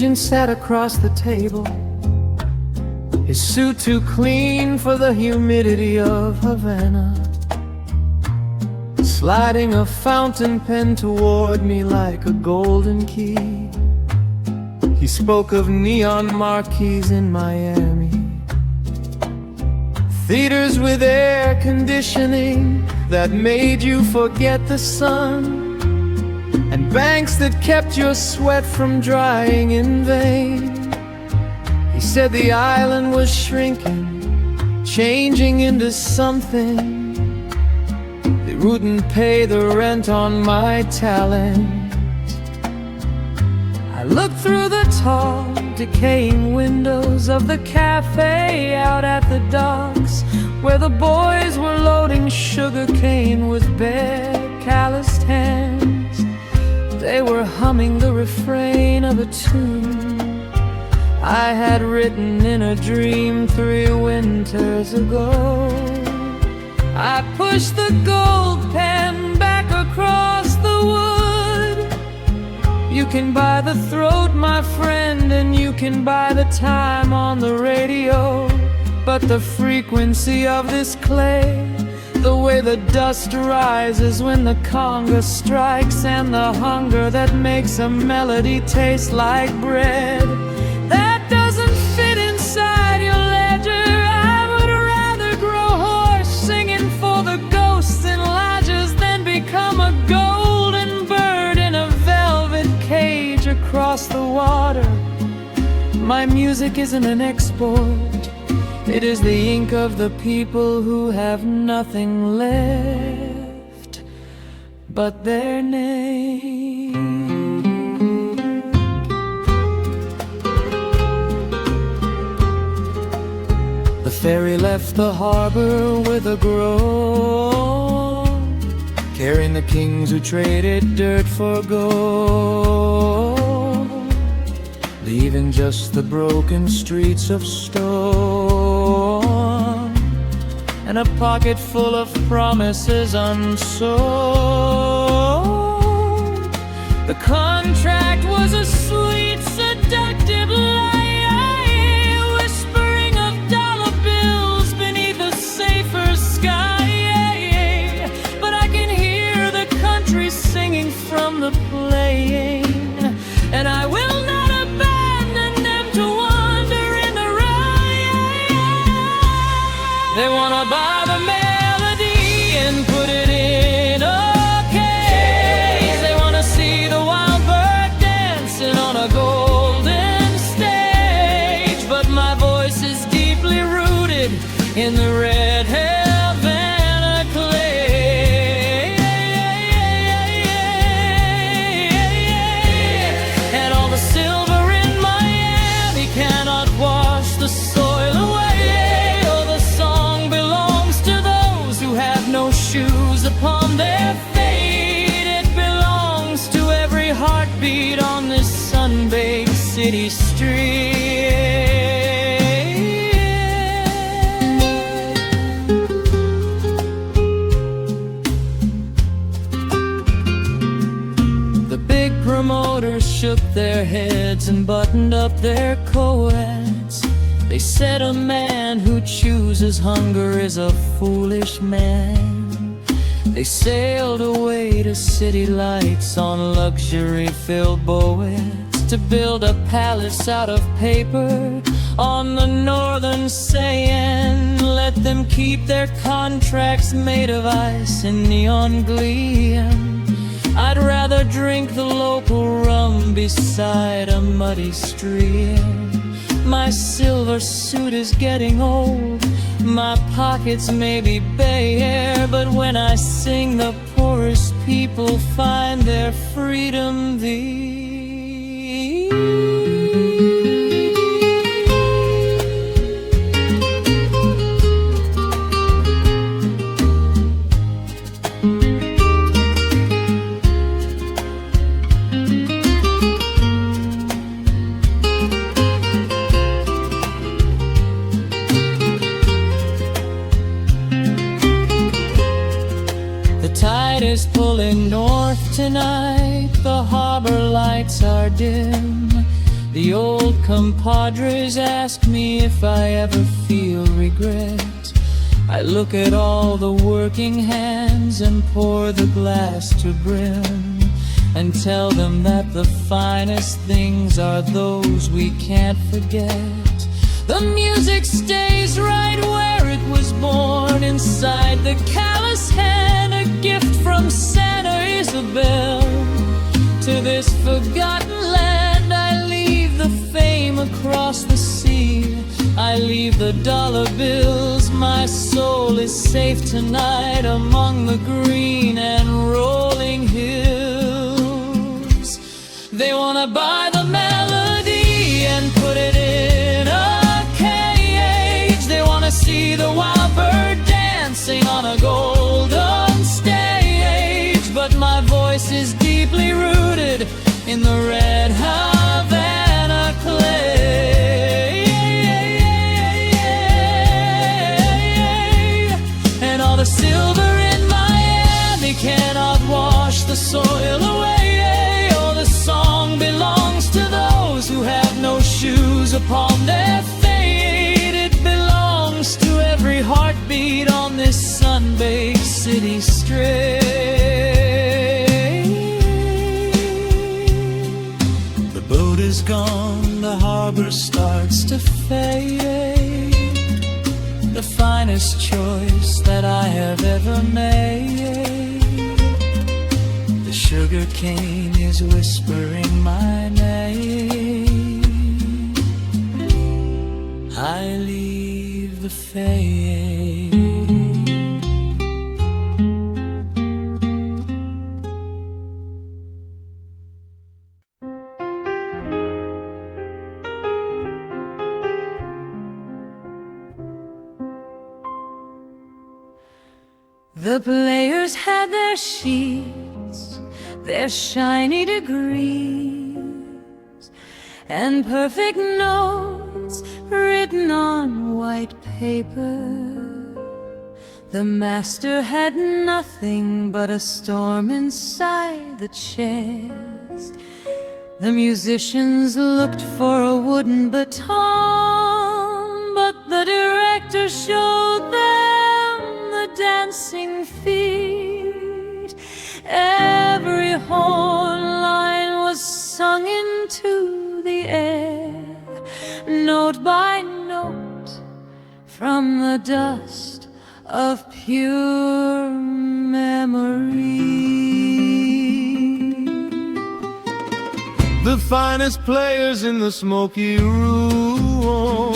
Cajun sat across the table, his suit too clean for the humidity of Havana, sliding a fountain pen toward me like a golden key. He spoke of neon marquees in Miami, theaters with air conditioning that made you forget the sun, and banks that kept your sweat from drying in vain. He said the island was shrinking, changing into something. They wouldn't pay the rent on my talent. I looked through the tall, decaying windows of the cafe out at the docks, where the boys were loading sugar cane with bare, calloused hands. They were humming the refrain of a tune I had written in a dream 3 winters ago. I pushed the gold pen back across the wood. You can buy the throat, my friend, and you can buy the time on the radio, but the frequency of this clay, the way the dust rises when the conga strikes, and the hunger that makes a melody taste like bread, that doesn't fit inside your ledger. I would rather grow hoarse singing for the ghosts in lodges than become a golden bird in a velvet cage across the water. My music isn't an export, it is the ink of the people who have nothing left but their name. The ferry left the harbor with a groan, carrying the kings who traded dirt for gold, leaving just the broken streets of stone and a pocket full of promises unsold. The contract was a sweet, seductive lie, whispering of dollar bills beneath a safer sky. But I can hear the country singing from the playing, and I will not they wanna buy the melody and put it in a case. They wanna see the wild bird dancing on a golden stage, but my voice is deeply rooted in the red Havana clay. And all the silver in Miami cannot wash the soil away. Shoes upon their fate, it belongs to every heartbeat on this sun-baked city street. The big promoters shook their heads and buttoned up their coats. They said a man who chooses hunger is a foolish man. They sailed away to city lights on luxury-filled boats to build a palace out of paper on the northern sand. Let them keep their contracts made of ice and neon gleam. I'd rather drink the local rum beside a muddy stream. My silver suit is getting old, my pockets may be bare, but when I sing, the poorest people find their freedom thee. Is pulling north tonight, the harbor lights are dim. The old compadres ask me if I ever feel regret. I look at all the working hands and pour the glass to brim, and tell them that the finest things are those we can't forget. The music stays right where it was born, inside the callous hand, a gift from Santa Isabel. To this forgotten land I leave the fame across the sea. I leave the dollar bills, my soul is safe tonight among the green and rolling hills. They wanna buy the melody and put it in a cage. They wanna see the wild bird dancing on a golden stage. But my voice is deeply rooted in the red Havana clay. The silver in Miami cannot wash the soil away. Oh, the song belongs to those who have no shoes upon their feet. It belongs to every heartbeat on this sun-baked city straight. The boat is gone, the harbor starts to fade. The finest choice that I have ever made. The sugar cane is whispering my name. I leave the fade. The players had their sheets, their shiny degrees, and perfect notes written on white paper. The master had nothing but a storm inside the chest. The musicians looked for a wooden baton, but the director showed them the dancing feet. Every horn line was sung into the air, note by note, from the dust of pure memory. The finest players in the smoky room,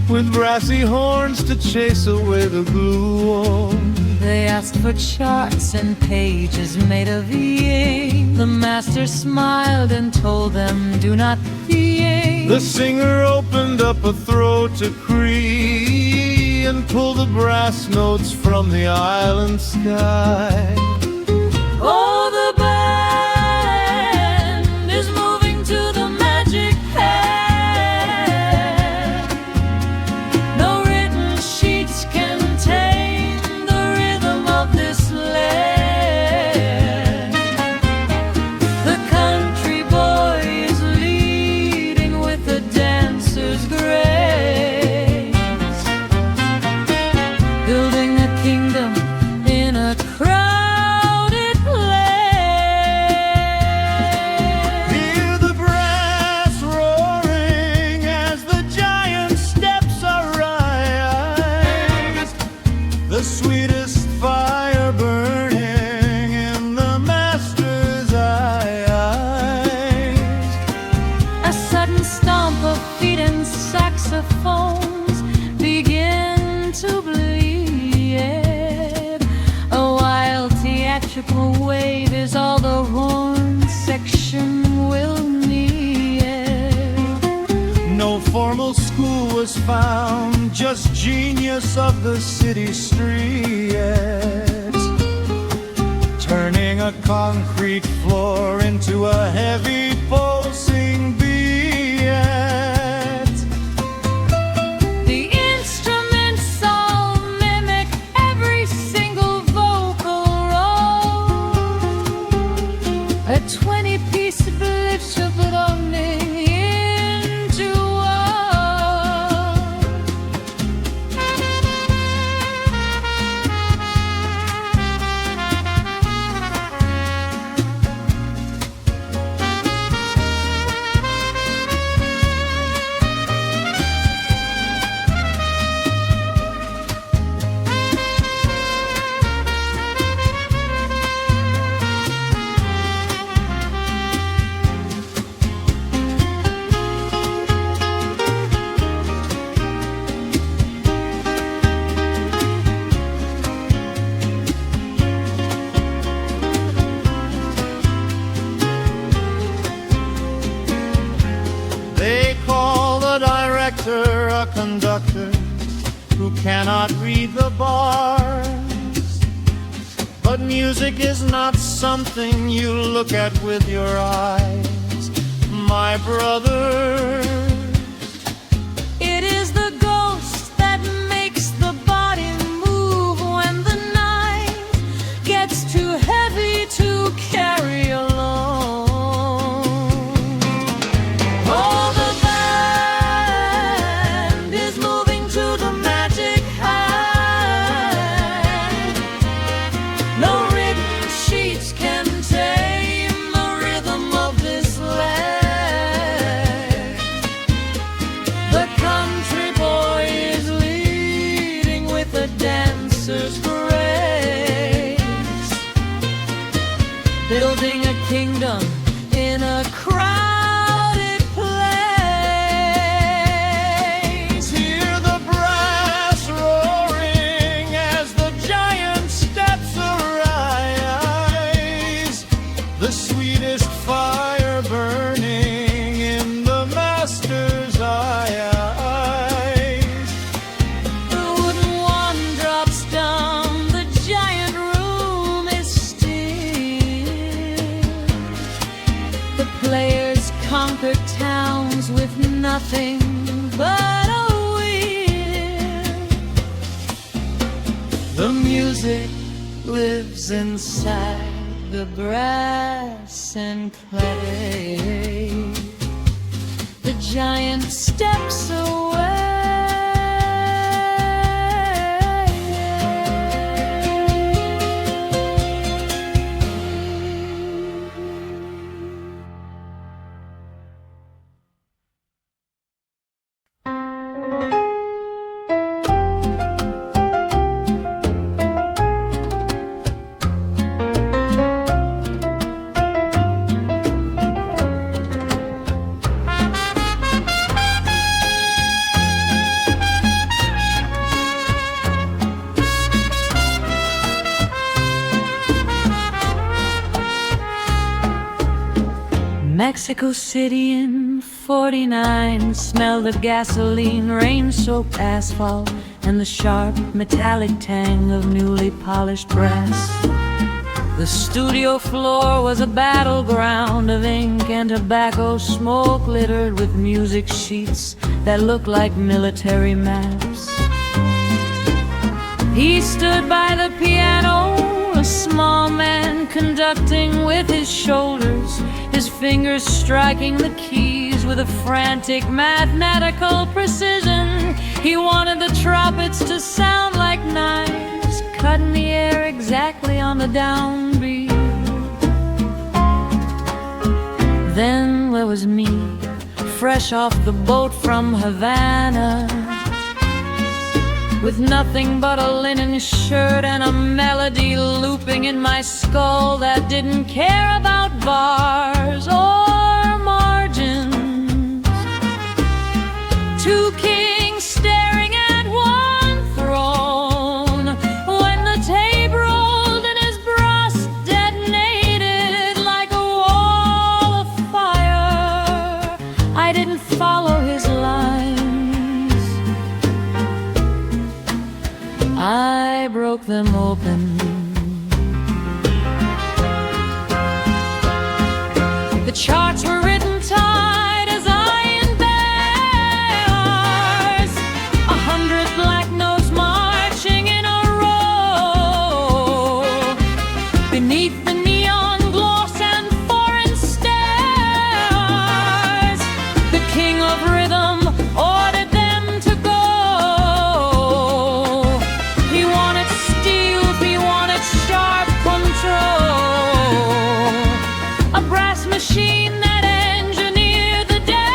with brassy horns to chase away the gloom. They asked for charts and pages made of yin. The master smiled and told them, do not fear. The singer opened up a throat to Cree and pulled the brass notes from the island sky. Oh, the band is moving to the magic hand. No written sheets can tame the rhythm of this land. The country boy is leading with the dancer's grace, building a kingdom in a crowded place. Hear the brass roaring as the giant steps arise. The sweetest fire burning in the master's eyes. A sudden stomp of feet and saxophones begin to bleed. A wild theatrical wave is all the horn section will need. No formal school was found, just genius of the city streets, turning a concrete floor into a heavy pulsing beat. The instruments all mimic every single vocal roll. A 20-piece Bildschirmung in writer, a conductor who cannot read the bars. But music is not something you look at with your eyes, my brother. It is the ghost that makes the body move when the night gets too heavy to carry alone. Oh, the band is moving to the magic hand. No written sheets can tame the rhythm of this land. The country boy is leading with a dancer's grace, building a kingdom in a crowded place. Hear the brass roaring as the giant steps arise, the sweetest fire burning in the master's eyes. The wooden one drops down, the giant room is still. The players conquer towns with nothing but a will. The music lives inside the brass and clay. The giant steps away. Mexico City in '49 smelled of gasoline, rain-soaked asphalt, and the sharp metallic tang of newly polished brass. The studio floor was a battleground of ink and tobacco smoke, littered with music sheets that looked like military maps. He stood by the piano, a small man conducting with his shoulders, his fingers striking the keys with a frantic mathematical precision. He wanted the trumpets to sound like knives, cutting the air exactly on the downbeat. Then there was me, fresh off the boat from Havana, with nothing but a linen shirt and a melody looping in my skull that didn't care about bars or margins. Two kings staring at one throne, when the tape rolled and his brass detonated like a wall of fire. I didn't follow his lines, I broke them open. The charts were written tight as iron bars, 100 black notes marching in a row, beneath the neon gloss and foreign stars. The king of rhythm ordered them to go. He wanted steel, he wanted sharp control, a brass machine that engineered the dance.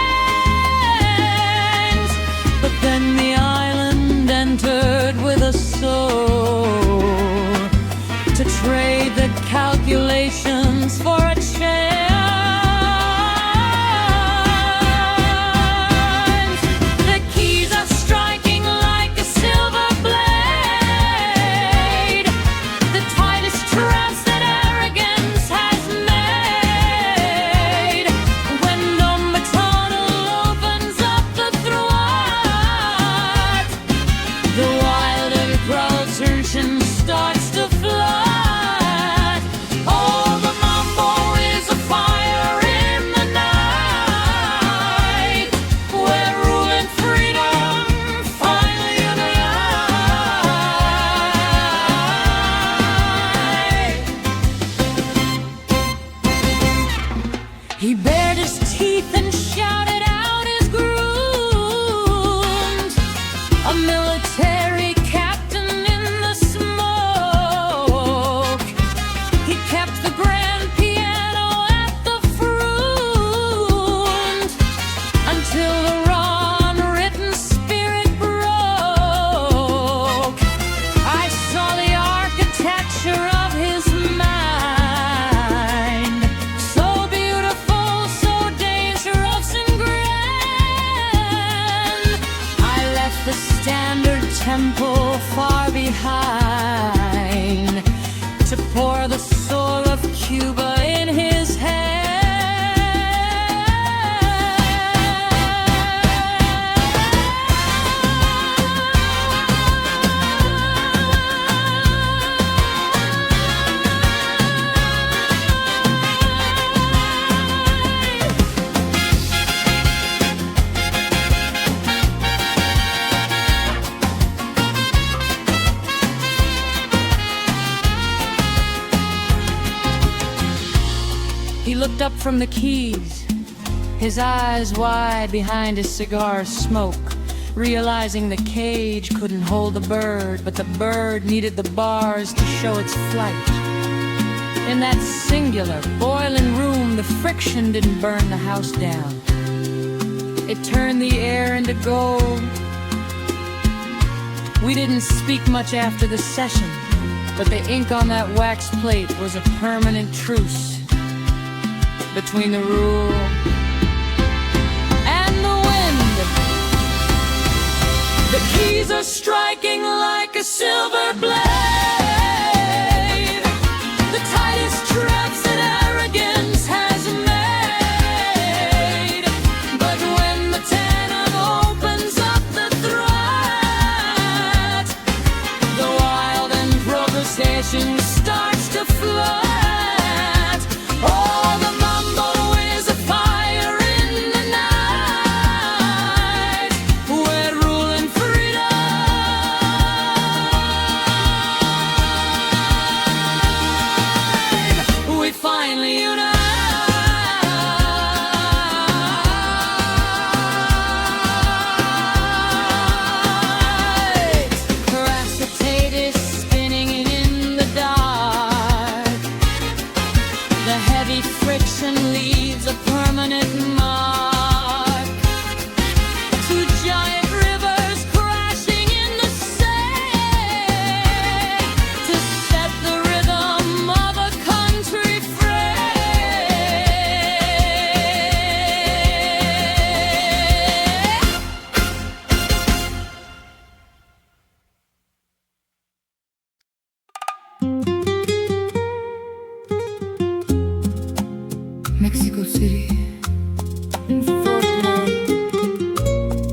But then the island entered with a soul, to trade the calculations for a chance. The keys are striking like a silver blade, the tightest traps that arrogance has made. When the tunnel opens up the throttle, picture of his mind. So beautiful, so dangerous and grand. I left the standard temple far behind to pour the soul of Cuba in his hand. He looked up from the keys, his eyes wide behind his cigar smoke, realizing the cage couldn't hold the bird, but the bird needed the bars to show its flight. In that singular, boiling room, the friction didn't burn the house down. It turned the air into gold. We didn't speak much after the session, but the ink on that wax plate was a permanent truce between the rule and the wind. The keys are striking like a silver blade, the tightest traps that arrogance has made. But when the tenor opens up the throat, the wild improvisation starts to float. All the Mexico City,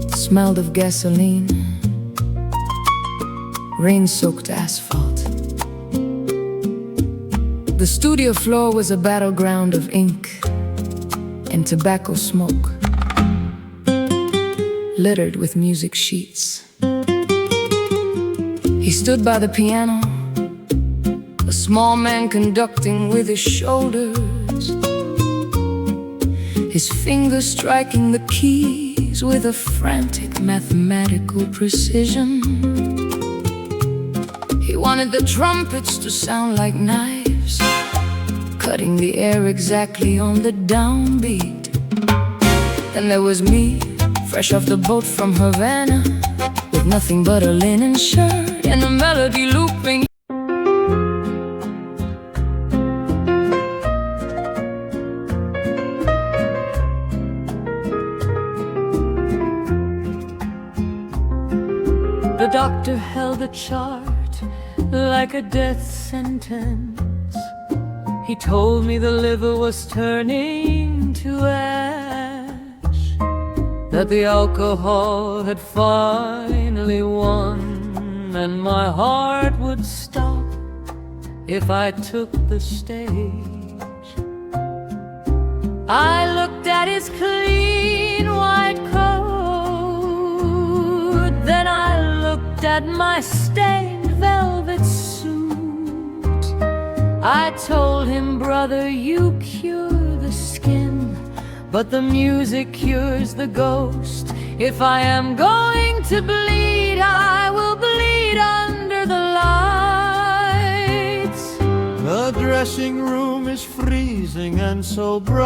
smelled of gasoline, rain-soaked asphalt. The studio floor was a battleground of ink and tobacco smoke, littered with music sheets. He stood by the piano, a small man conducting with his shoulders, his fingers striking the keys with a frantic mathematical precision. He wanted the trumpets to sound like knives, cutting the air exactly on the downbeat. Then there was me, fresh off the boat from Havana, with nothing but a linen shirt and a melody looping. The doctor held a chart like a death sentence. He told me the liver was turning to ash, that the alcohol had finally won, and my heart would stop if I took the stage. I looked at his clean white coat, then I looked at my stained velvet suit. I told him, brother, you cure the skin, but the music cures the ghost. If I am going to bleed, I will bleed under the lights. The dressing room is freezing and so bright,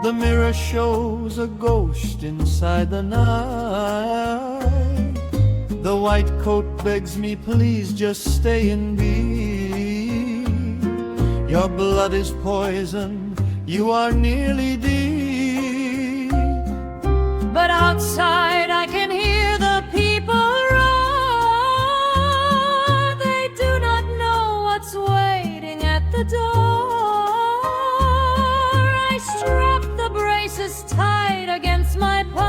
the mirror shows a ghost inside the night. The white coat begs me, please just stay and be. Your blood is poison, you are nearly deep. But outside I can hear the people roar. They do not know what's waiting at the door. I strap the braces tight against my pie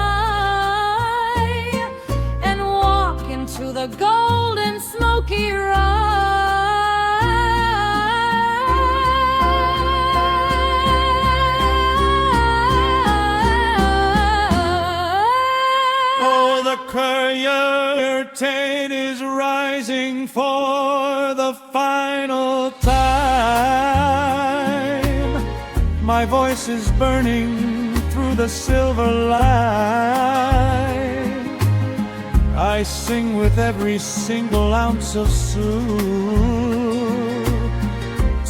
and walk into the golden smoky ride. Curtain is rising for the final time. My voice is burning through the silver light. I sing with every single ounce of soul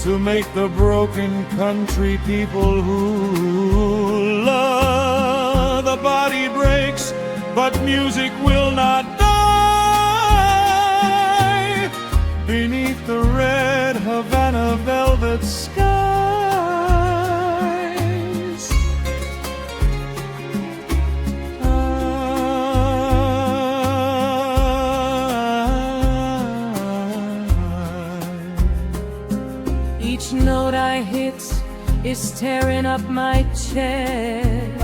to make the broken country people who love. The body breaks, but music will not die beneath the red Havana velvet skies. Each note I hit is tearing up my chest.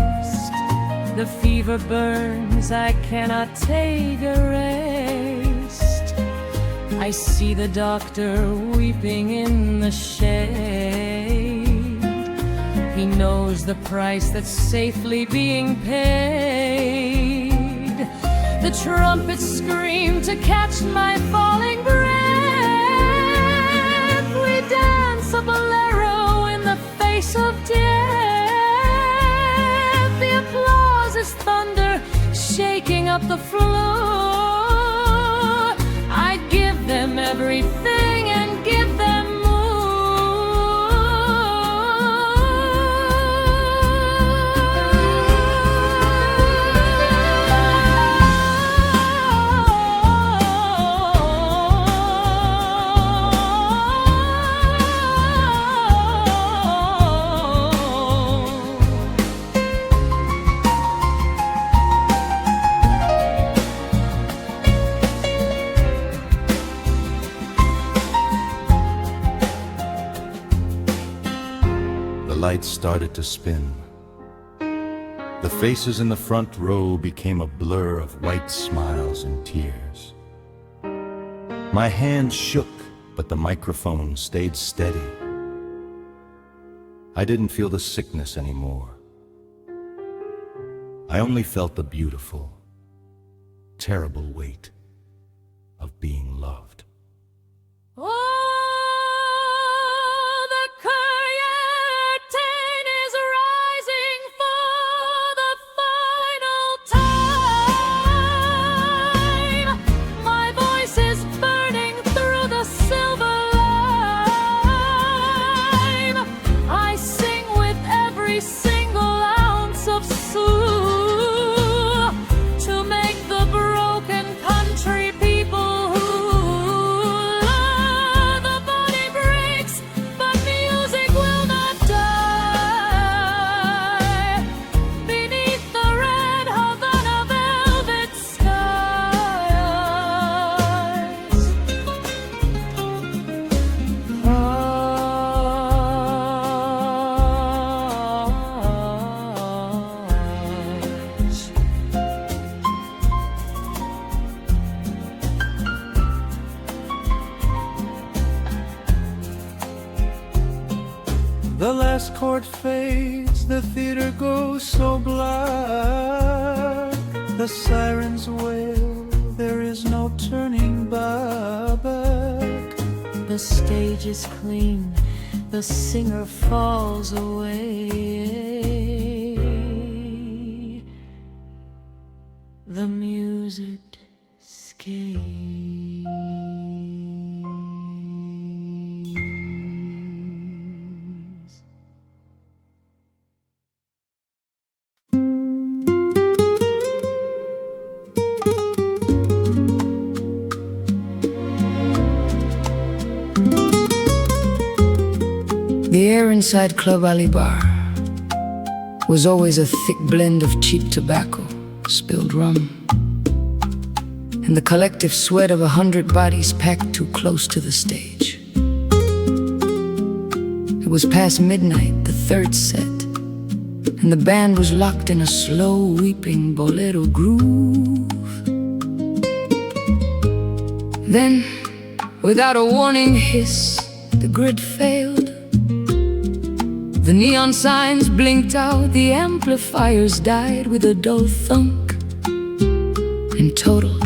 The fever burns, I cannot take a rest. I see the doctor weeping in the shade. He knows the price that's safely being paid. The trumpets scream to catch my falling breath. We dance a bolero in the face of death. Thunder shaking up the floor. I'd give them everything and give them The lights started to spin. The faces in the front row became a blur of white smiles and tears. My hands shook, but the microphone stayed steady. I didn't feel the sickness anymore. I only felt the beautiful, terrible weight of being loved. The last chord fades, the theater goes so black. The sirens wail, there is no turning back. The stage is clean, the singer falls away. The music scares. The air inside Club Ali Bar was always a thick blend of cheap tobacco, spilled rum, and the collective sweat of 100 bodies packed too close to the stage. It was past midnight, the third set, and the band was locked in a slow, weeping bolero groove. Then, without a warning hiss, the grid failed. The neon signs blinked out, the amplifiers died with a dull thunk. In total,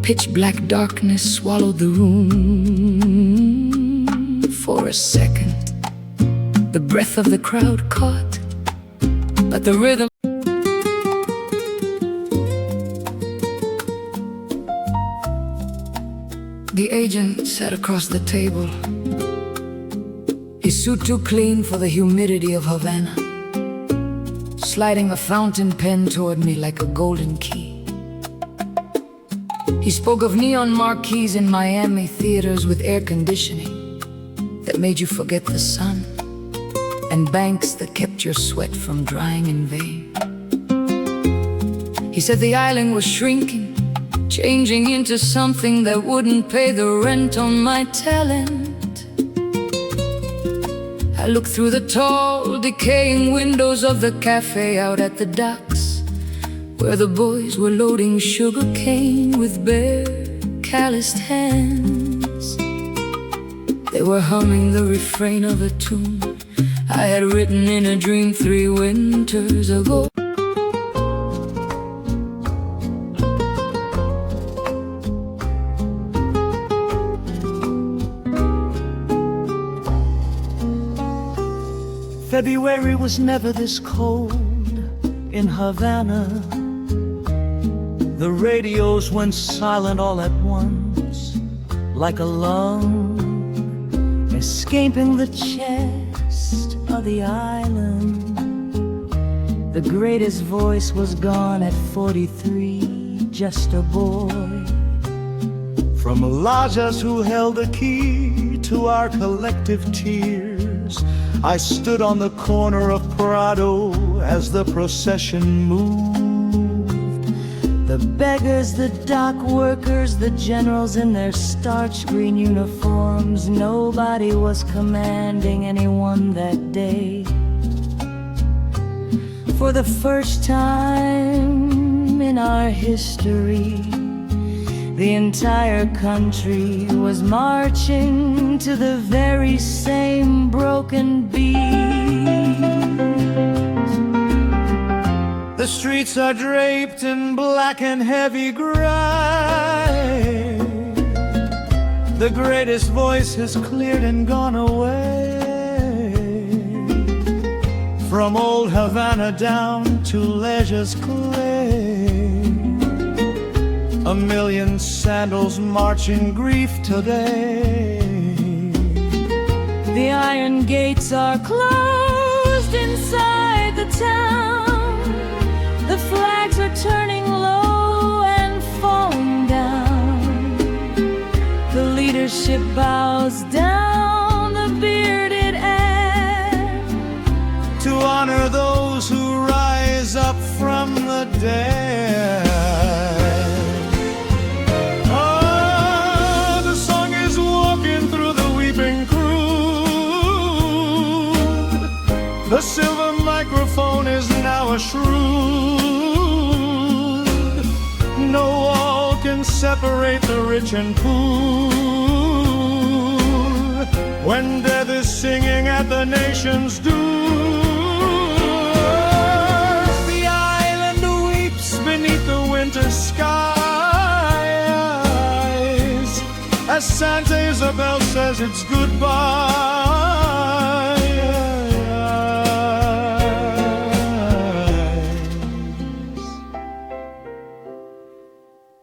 pitch black darkness swallowed the room. For a second, the breath of the crowd caught, but the rhythm. The agent sat across the table, his suit too clean for the humidity of Havana, sliding a fountain pen toward me like a golden key. He spoke of neon marquees in Miami theaters with air conditioning that made you forget the sun, and banks that kept your sweat from drying in vain. He said the island was shrinking, changing into something that wouldn't pay the rent on my talent. I looked through the tall, decaying windows of the cafe out at the docks, where the boys were loading sugar cane with bare, calloused hands. They were humming the refrain of a tune I had written in a dream 3 winters ago. February was never this cold in Havana. The radios went silent all at once, like a lung escaping the chest of the island. The greatest voice was gone at 43, just a boy. From Elijahs who held the key to our collective tears, I stood on the corner of Prado as the procession moved. The beggars, the dock workers, the generals in their starch green uniforms. Nobody was commanding anyone that day. For the first time in our history, the entire country was marching to the very same broken beat. The streets are draped in black and heavy gray. The greatest voice has cleared and gone away. From old Havana down to Leisure's clay, a million sandals march in grief today. The iron gates are closed inside the town. The flags are turning low and falling down. The leadership bows down the bearded air to honor those who rise up from the dead. The silver microphone is now a shroud. No wall can separate the rich and poor. When death is singing at the nation's door, the island weeps beneath the winter skies as Santa Isabel says it's goodbye.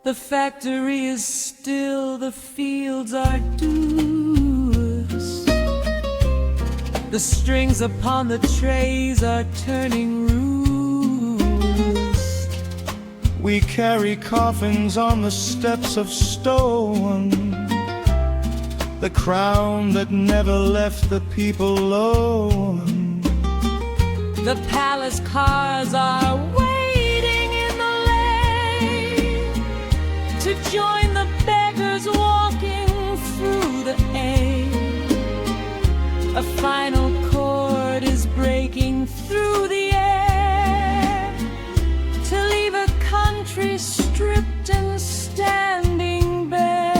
The factory is still, the fields are dewless. The strings upon the trays are turning ruleless. We carry coffins on the steps of stone. the crown that never left the people alone. The palace cars are waiting in the lane to join the beggars walking through the air. A final chord is breaking through the air to leave a country stripped and standing bare.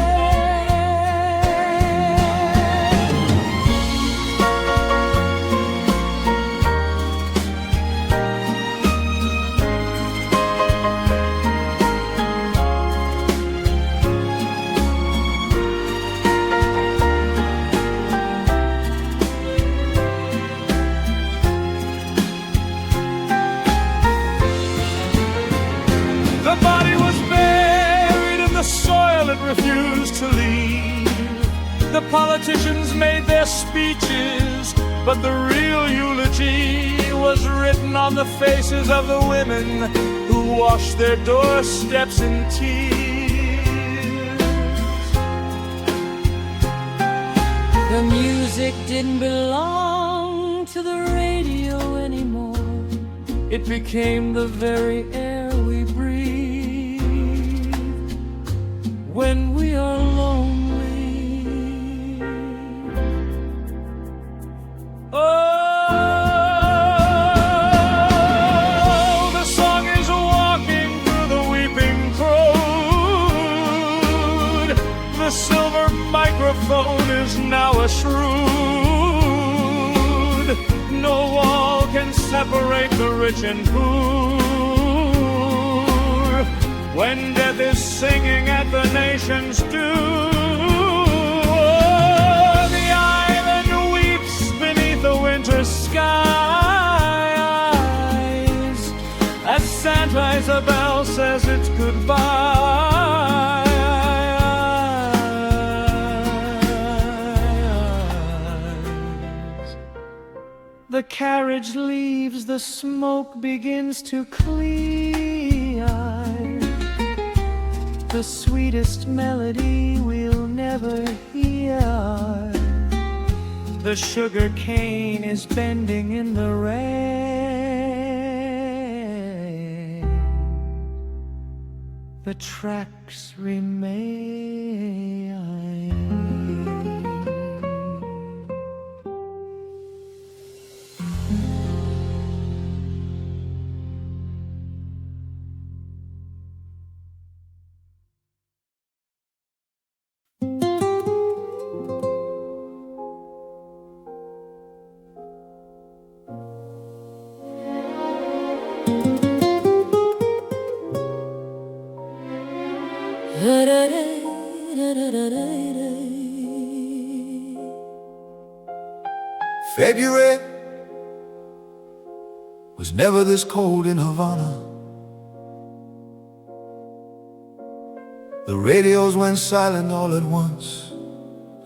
The body was buried in the soil it refused to leave. The politicians made their speeches, But the real eulogy was written on the faces of the women who washed their doorsteps in tears. the music didn't belong to the radio anymore. It became the very air we breathe when we are lonely. Oh, the song is walking through the weeping crowd. The silver microphone is now a shroud. No wall can separate the rich and poor when death is singing at the nation's door. The island weeps beneath the winter skies as Santa Isabel says it's goodbye. The carriage leaves, the smoke begins to clear. The sweetest melody we'll never hear. The sugar cane is bending in the rain. The tracks remain. February was never this cold in Havana. The radios went silent all at once,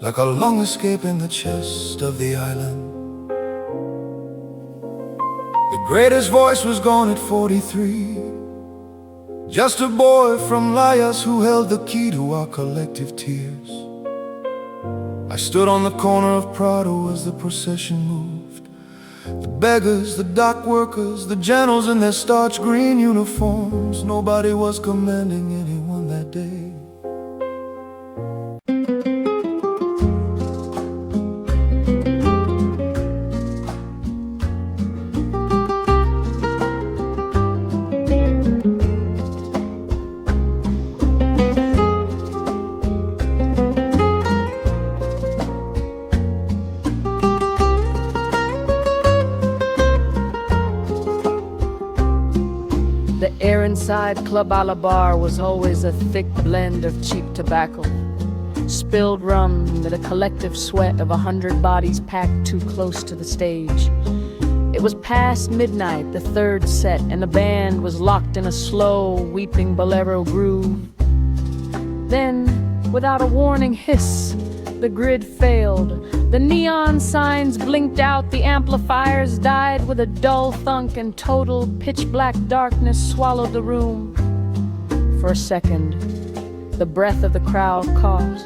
like a lung escape in the chest of the island. The greatest voice was gone at 43, just a boy from Layas who held the key to our collective tears. I stood on the corner of Prado as the procession moved. The beggars, the dock workers, the generals in their starch green uniforms. Nobody was commanding anyone that day. The air inside Club a la Bar was always a thick blend of cheap tobacco, spilled rum, and a collective sweat of 100 bodies packed too close to the stage. It was past midnight, the third set, and the band was locked in a slow, weeping bolero groove. Then, without a warning hiss, the grid failed. The neon signs blinked out, the amplifiers died with a dull thunk, and total pitch-black darkness swallowed the room. For a second, the breath of the crowd caught.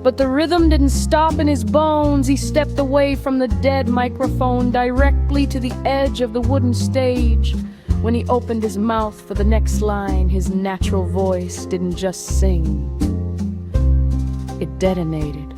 But the rhythm didn't stop in his bones. He stepped away from the dead microphone directly to the edge of the wooden stage. When he opened his mouth for the next line, his natural voice didn't just sing, it detonated.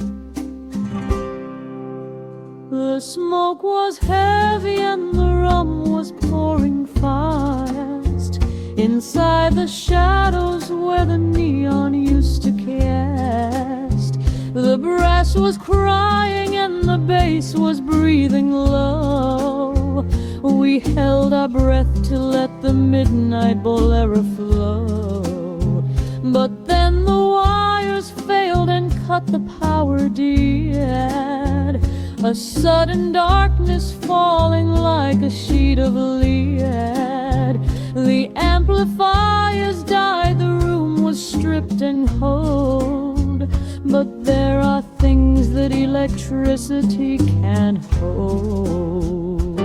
The smoke was heavy and the rum was pouring fast inside the shadows where the neon used to cast. The brass was crying and the bass was breathing low. We held our breath to let the midnight bolero flow. But then the wires failed and cut the power dead. A sudden darkness falling like a sheet of lead. The amplifiers died, the room was stripped and cold. But there are things that electricity can't hold.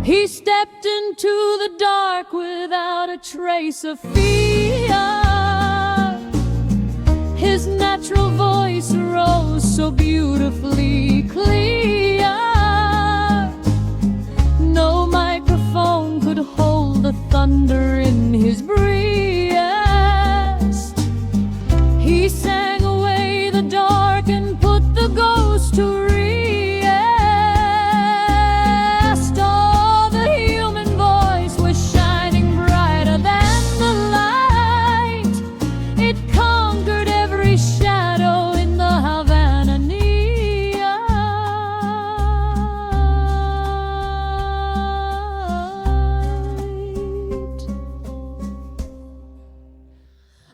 He stepped into the dark without a trace of fear. His natural voice rose so beautifully clear. No microphone could hold the thunder in his breast. He sang away the dark and put the ghost to rest. Oh, the human voice was shining brighter than the light. It conquered every shadow in the Havana neon.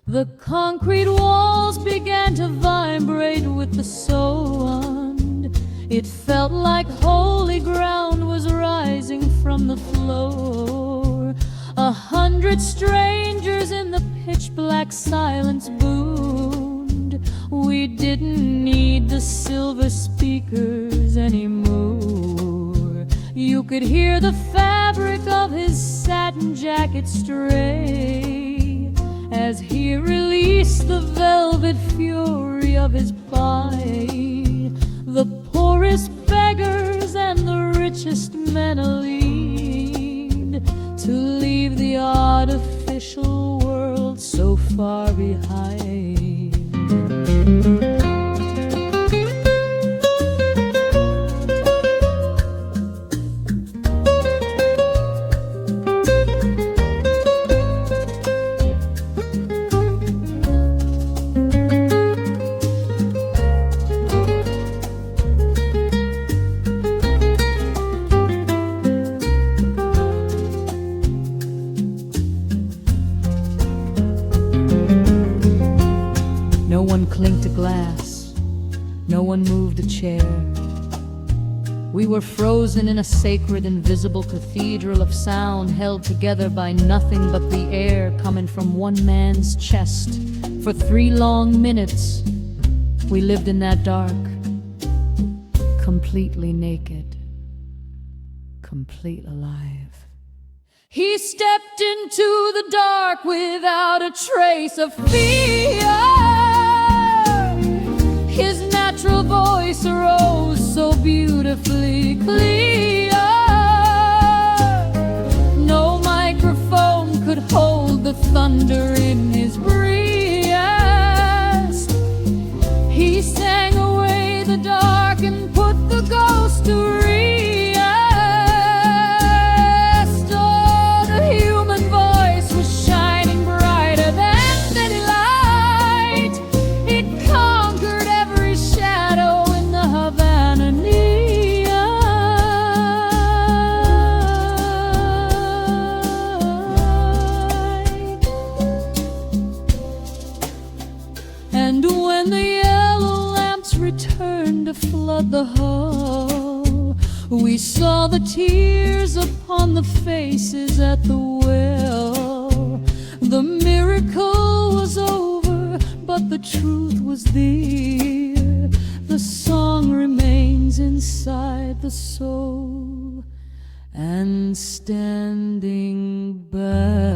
The concrete walls began to vibrate with the sound. It felt like holy ground was rising from the floor. 100 strangers in the pitch-black silence boomed. We didn't need the silver speakers anymore. You could hear the fabric of his satin jacket stray as he released the velvet fury of his play. The poorest beggars and the richest men lead to leave the artificial world so far behind. No one clinked a glass, no one moved a chair. We were frozen in a sacred, invisible cathedral of sound, held together by nothing but the air coming from one man's chest. For 3 long minutes, we lived in that dark, completely naked, complete alive. He stepped into the dark without a trace of fear. His natural voice rose so beautifully clear. No microphone could hold the thunder in his breast. He sang away the dark and put the ghost to rest. Oh, the human voice was shining brighter than any light. It conquered every shadow in the Havana neon. And when the yellow lamps returned to flood the hall, we saw the tears upon the faces at the well. The miracle was over, but the truth was there. The song remains inside the soul, and standing back